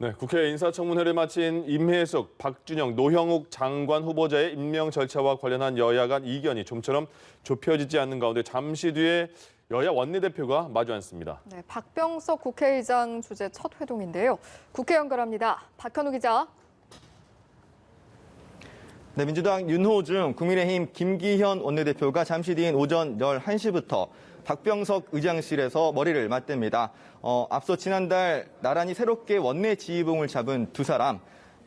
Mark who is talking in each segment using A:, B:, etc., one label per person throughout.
A: 네, 국회 인사청문회를 마친 임혜숙, 박준영, 노형욱 장관 후보자의 임명 절차와 관련한 여야 간 이견이 좀처럼 좁혀지지 않는 가운데 잠시 뒤에 여야 원내대표가 마주 앉습니다.
B: 네, 박병석 국회의장 주재 첫 회동인데요. 국회 연결합니다. 박현우 기자.
C: 네, 민주당 윤호중, 국민의힘 김기현 원내대표가 잠시 뒤인 오전 11시부터 박병석 의장실에서 머리를 맞댑니다. 앞서 지난달 나란히 새롭게 원내 지휘봉을 잡은 두 사람,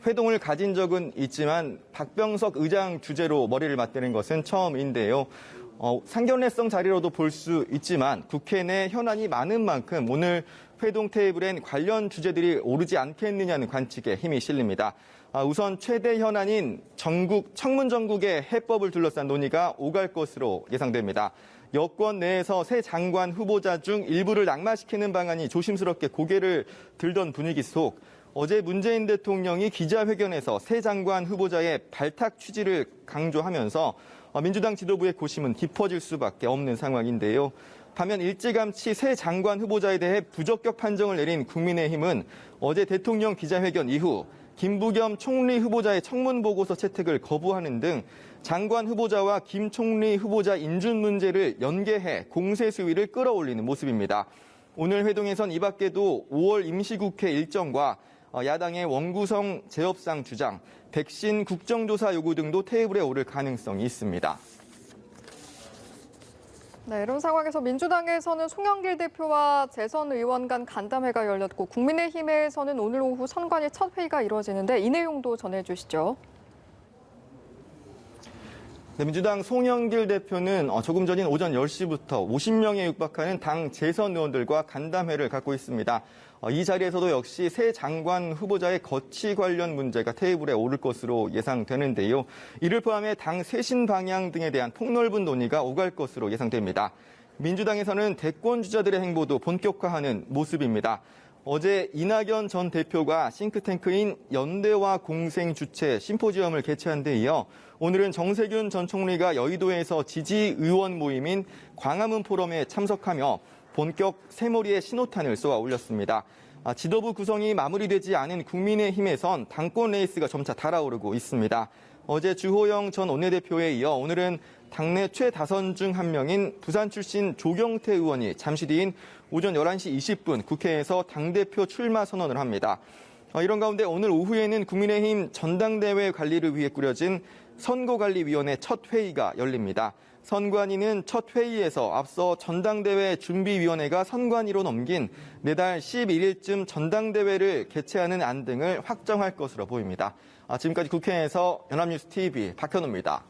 C: 회동을 가진 적은 있지만 박병석 의장 주재로 머리를 맞대는 것은 처음인데요. 상견례성 자리로도 볼 수 있지만 국회 내 현안이 많은 만큼 오늘 회동 테이블엔 관련 주제들이 오르지 않겠느냐는 관측에 힘이 실립니다. 우선 최대 현안인 청문 정국의 해법을 둘러싼 논의가 오갈 것으로 예상됩니다. 여권 내에서 새 장관 후보자 중 일부를 낙마시키는 방안이 조심스럽게 고개를 들던 분위기 속 어제 문재인 대통령이 기자회견에서 새 장관 후보자의 발탁 취지를 강조하면서 민주당 지도부의 고심은 깊어질 수밖에 없는 상황인데요. 반면 일찌감치 새 장관 후보자에 대해 부적격 판정을 내린 국민의힘은 어제 대통령 기자회견 이후 김부겸 총리 후보자의 청문 보고서 채택을 거부하는 등 장관 후보자와 김 총리 후보자 인준 문제를 연계해 공세 수위를 끌어올리는 모습입니다. 오늘 회동에선 이 밖에도 5월 임시국회 일정과 야당의 원구성 재협상 주장, 백신 국정조사 요구 등도 테이블에 오를 가능성이 있습니다.
B: 네, 이런 상황에서 민주당에서는 송영길 대표와 재선 의원 간 간담회가 열렸고 국민의힘에서는 오늘 오후 선관위 첫 회의가 이루어지는데 이 내용도 전해주시죠.
C: 네, 민주당 송영길 대표는 조금 전인 오전 10시부터 50명에 육박하는 당 재선 의원들과 간담회를 갖고 있습니다. 이 자리에서도 역시 새 장관 후보자의 거취 관련 문제가 테이블에 오를 것으로 예상되는데요. 이를 포함해 당 쇄신 방향 등에 대한 폭넓은 논의가 오갈 것으로 예상됩니다. 민주당에서는 대권 주자들의 행보도 본격화하는 모습입니다. 어제 이낙연 전 대표가 싱크탱크인 연대와 공생 주최 심포지엄을 개최한 데 이어 오늘은 정세균 전 총리가 여의도에서 지지 의원 모임인 광화문 포럼에 참석하며 본격 새머리의 신호탄을 쏘아 올렸습니다. 지도부 구성이 마무리되지 않은 국민의힘에선 당권 레이스가 점차 달아오르고 있습니다. 어제 주호영 전 원내대표에 이어 오늘은 당내 최다선 중 한 명인 부산 출신 조경태 의원이 잠시 뒤인 오전 11시 20분 국회에서 당대표 출마 선언을 합니다. 이런 가운데 오늘 오후에는 국민의힘 전당대회 관리를 위해 꾸려진 선거관리위원회 첫 회의가 열립니다. 선관위는 첫 회의에서 앞서 전당대회 준비위원회가 선관위로 넘긴 내달 11일쯤 전당대회를 개최하는 안 등을 확정할 것으로 보입니다. 지금까지 국회에서 연합뉴스 TV 박현우입니다.